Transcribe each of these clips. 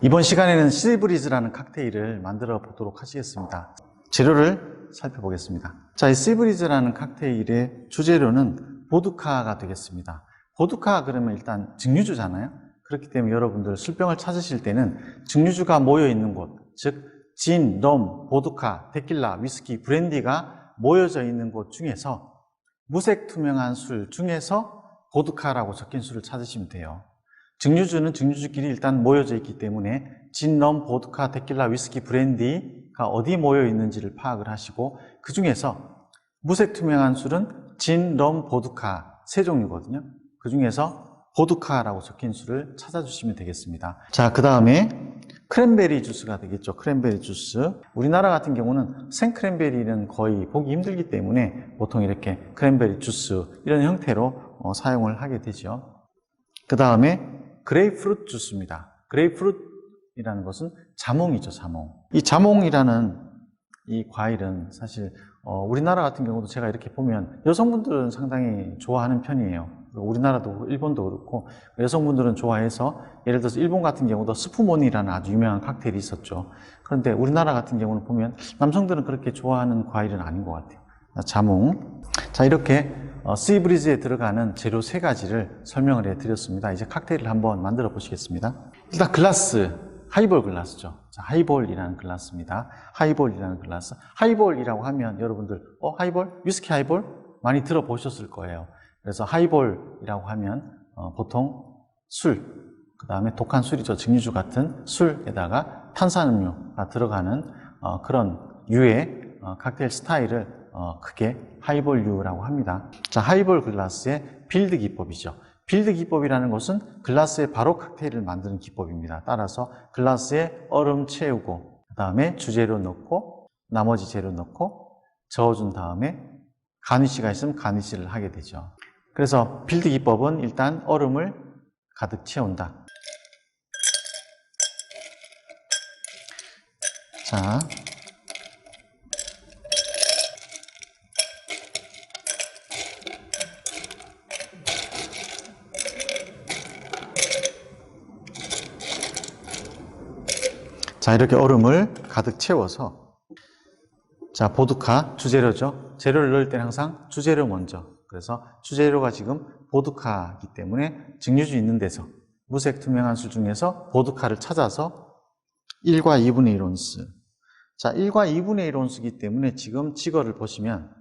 이번 시간에는 시브리즈라는 칵테일을 만들어 보도록 하시겠습니다. 재료를 살펴보겠습니다. 자, 이 시브리즈라는 칵테일의 주재료는 보드카가 되겠습니다. 보드카 그러면 일단 증류주잖아요. 그렇기 때문에 여러분들 술병을 찾으실 때는 증류주가 모여 있는 곳, 즉 진, 럼, 보드카, 데킬라, 위스키, 브랜디가 모여져 있는 곳 중에서 무색 투명한 술 중에서 보드카라고 적힌 술을 찾으시면 돼요. 증류주는 증류주끼리 일단 모여져 있기 때문에 진, 럼, 보드카, 데킬라, 위스키, 브랜디가 어디 모여 있는지를 파악을 하시고 그 중에서 무색 투명한 술은 진, 럼, 보드카 세 종류거든요. 그 중에서 보드카라고 적힌 술을 찾아주시면 되겠습니다. 자, 그 다음에 크랜베리 주스가 되겠죠. 크랜베리 주스. 우리나라 같은 경우는 생크랜베리는 거의 보기 힘들기 때문에 보통 이렇게 크랜베리 주스 이런 형태로 사용을 하게 되죠. 그 다음에 그레이프루트 주스입니다. 그레이프루트이라는 것은 자몽이죠, 자몽. 이 자몽이라는 이 과일은 사실 우리나라 같은 경우도 제가 이렇게 보면 여성분들은 상당히 좋아하는 편이에요. 우리나라도 일본도 그렇고 여성분들은 좋아해서 예를 들어서 일본 같은 경우도 스푸몬이라는 아주 유명한 칵테일이 있었죠. 그런데 우리나라 같은 경우는 보면 남성들은 그렇게 좋아하는 과일은 아닌 것 같아요. 자몽. 자, 이렇게 시브리즈에 들어가는 재료 세 가지를 설명을 해드렸습니다. 이제 칵테일을 한번 만들어 보시겠습니다. 일단 글라스, 하이볼 글라스죠. 자, 하이볼이라는 글라스입니다. 하이볼이라는 글라스. 하이볼이라고 하면 여러분들 하이볼? 위스키 하이볼? 많이 들어보셨을 거예요. 그래서 하이볼이라고 하면 보통 술, 그 다음에 독한 술이죠. 증류주 같은 술에다가 탄산음료가 들어가는 그런 유의 칵테일 스타일을 크게 하이볼류라고 합니다. 자, 하이볼 글라스의 빌드 기법이죠. 빌드 기법이라는 것은 글라스에 바로 칵테일을 만드는 기법입니다. 따라서 글라스에 얼음 채우고 그 다음에 주재료 넣고 나머지 재료 넣고 저어준 다음에 가니쉬가 있으면 가니쉬를 하게 되죠. 그래서 빌드 기법은 일단 얼음을 가득 채운다. 자, 이렇게 얼음을 가득 채워서 자, 보드카 주재료죠. 재료를 넣을 때는 항상 주재료 먼저. 그래서 주재료가 지금 보드카이기 때문에 증류주 있는 데서 무색 투명한 술 중에서 보드카를 찾아서 1과 2분의 1온스. 자, 1과 2분의 1온스이기 때문에 지금 지거를 보시면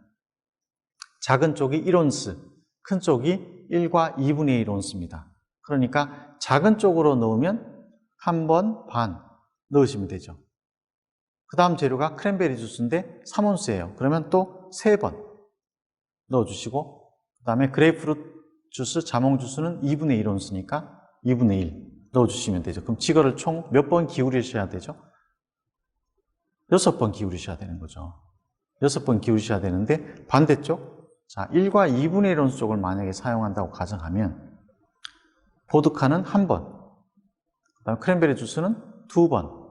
작은 쪽이 1온스, 큰 쪽이 1과 2분의 1온스입니다. 그러니까 작은 쪽으로 넣으면 1번 반 넣으시면 되죠. 그 다음 재료가 크랜베리 주스인데 3온스예요. 그러면 또 3번 넣어주시고 그 다음에 그레이프루트 주스, 자몽 주스는 2분의 1온스니까 2분의 1 넣어주시면 되죠. 그럼 지거를 총 몇 번 기울이셔야 되죠? 6번 기울이셔야 되는 거죠. 6번 기울이셔야 되는데 반대쪽, 자, 1과 2분의 1온스 쪽을 만약에 사용한다고 가정하면 보드카는 1번, 그 다음에 크랜베리 주스는 2번,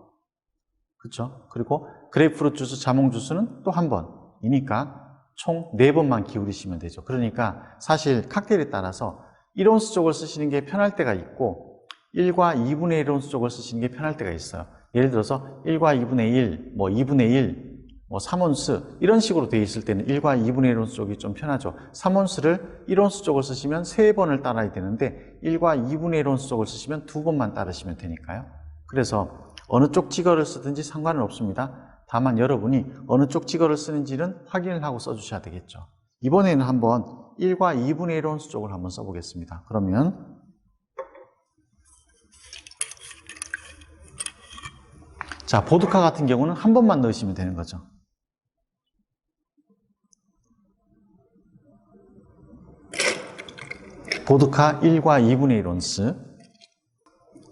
그렇죠? 그리고 그레이프루트 주스, 자몽 주스는 또 1번이니까 총 4번만 기울이시면 되죠. 그러니까 사실 칵테일에 따라서 1온스 쪽을 쓰시는 게 편할 때가 있고 1과 2분의 1온스 쪽을 쓰시는 게 편할 때가 있어요. 예를 들어서 1과 2분의 1, 2분의 1, 3온스 이런 식으로 되어 있을 때는 1과 2분의 1온스 쪽이 좀 편하죠. 3온스를 1온스 쪽을 쓰시면 3번을 따라야 되는데 1과 2분의 1온스 쪽을 쓰시면 2번만 따르시면 되니까요. 그래서 어느 쪽 지거를 쓰든지 상관은 없습니다. 다만 여러분이 어느 쪽 지거를 쓰는지는 확인을 하고 써주셔야 되겠죠. 이번에는 한번 1과 2분의 1온스 쪽을 한번 써보겠습니다. 그러면 자, 보드카 같은 경우는 1번만 넣으시면 되는 거죠. 보드카 1과 2분의 1온스.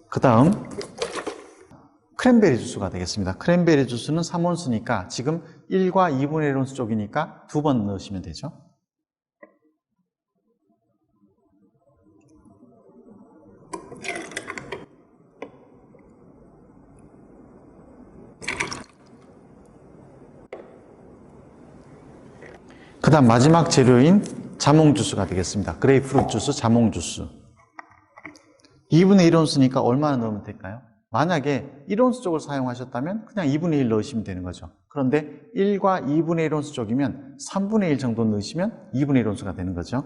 그 다음 크랜베리 주스가 되겠습니다. 크랜베리 주스는 3온스니까 지금 1과 2분의 1온스 쪽이니까 2번 넣으시면 되죠. 그 다음 마지막 재료인 자몽 주스가 되겠습니다. 그레이프루트 주스, 자몽 주스. 2분의 1온스니까 얼마나 넣으면 될까요? 만약에 1온수 쪽을 사용하셨다면 그냥 2분의 1 넣으시면 되는 거죠. 그런데 1과 2분의 1온수 쪽이면 3분의 1 정도 넣으시면 2분의 1온수가 되는 거죠.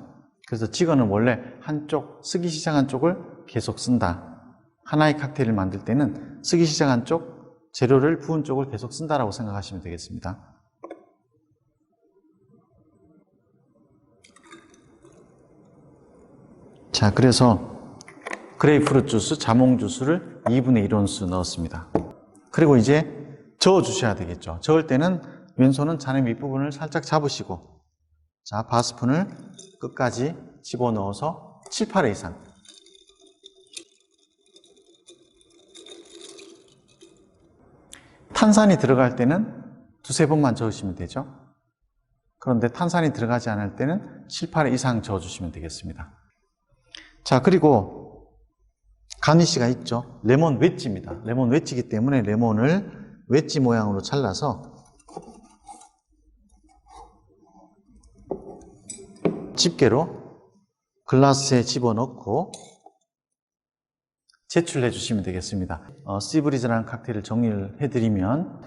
그래서 직원은 원래 한쪽, 쓰기 시작한 쪽을 계속 쓴다. 하나의 칵테일을 만들 때는 쓰기 시작한 쪽, 재료를 부은 쪽을 계속 쓴다라고 생각하시면 되겠습니다. 자, 그래서 그레이프루트 주스, 자몽 주스를 2분의 1온수 넣었습니다. 그리고 이제 저어 주셔야 되겠죠. 저을 때는 왼손은 잔의 밑부분을 살짝 잡으시고, 자, 바스푼을 끝까지 집어넣어서 7, 8회 이상. 탄산이 들어갈 때는 두세 번만 저으시면 되죠. 그런데 탄산이 들어가지 않을 때는 7, 8회 이상 저어주시면 되겠습니다. 자, 그리고 가니쉬가 있죠. 레몬 웨지입니다. 레몬 웨지이기 때문에 레몬을 웨지 모양으로 잘라서 집게로 글라스에 집어넣고 제출해 주시면 되겠습니다. 시브리즈라는 칵테일을 정리를 해드리면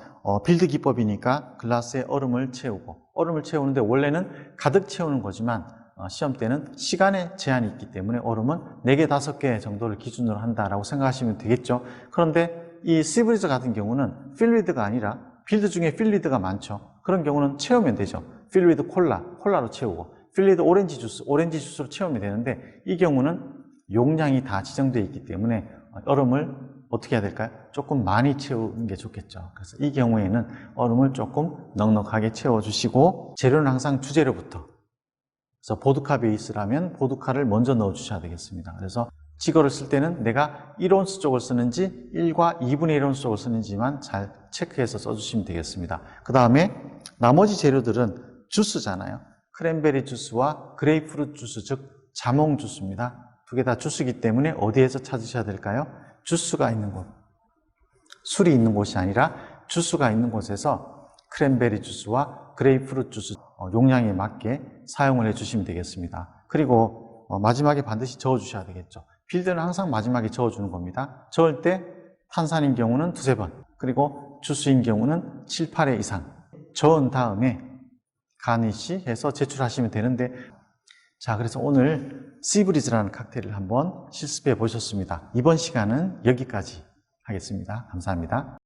빌드 기법이니까 글라스에 얼음을 채우고, 얼음을 채우는데 원래는 가득 채우는 거지만 시험 때는 시간에 제한이 있기 때문에 얼음은 4개, 5개 정도를 기준으로 한다라고 생각하시면 되겠죠. 그런데 이 시브리즈 같은 경우는 필리드가 아니라, 빌드 중에 필리드가 많죠. 그런 경우는 채우면 되죠. 필리드 콜라로 채우고, 필리드 오렌지 주스로 채우면 되는데, 이 경우는 용량이 다 지정되어 있기 때문에 얼음을 어떻게 해야 될까요? 조금 많이 채우는 게 좋겠죠. 그래서 이 경우에는 얼음을 조금 넉넉하게 채워주시고, 재료는 항상 주재료부터. 그래서 보드카 베이스라면 보드카를 먼저 넣어 주셔야 되겠습니다. 그래서 지거를 쓸 때는 내가 1온수 쪽을 쓰는지 1과 2분의 1온수 쪽을 쓰는지만 잘 체크해서 써주시면 되겠습니다. 그 다음에 나머지 재료들은 주스잖아요. 크랜베리 주스와 그레이프루트 주스, 즉 자몽 주스입니다. 두 개 다 주스이기 때문에 어디에서 찾으셔야 될까요? 주스가 있는 곳, 술이 있는 곳이 아니라 주스가 있는 곳에서 크랜베리 주스와 그레이프루트 주스 용량에 맞게 사용을 해주시면 되겠습니다. 그리고 마지막에 반드시 저어 주셔야 되겠죠. 필드는 항상 마지막에 저어주는 겁니다. 저을 때 탄산인 경우는 두세 번, 그리고 주스인 경우는 7, 8회 이상 저은 다음에 가니쉬 해서 제출하시면 되는데, 자, 그래서 오늘 시브리즈라는 칵테일을 한번 실습해 보셨습니다. 이번 시간은 여기까지 하겠습니다. 감사합니다.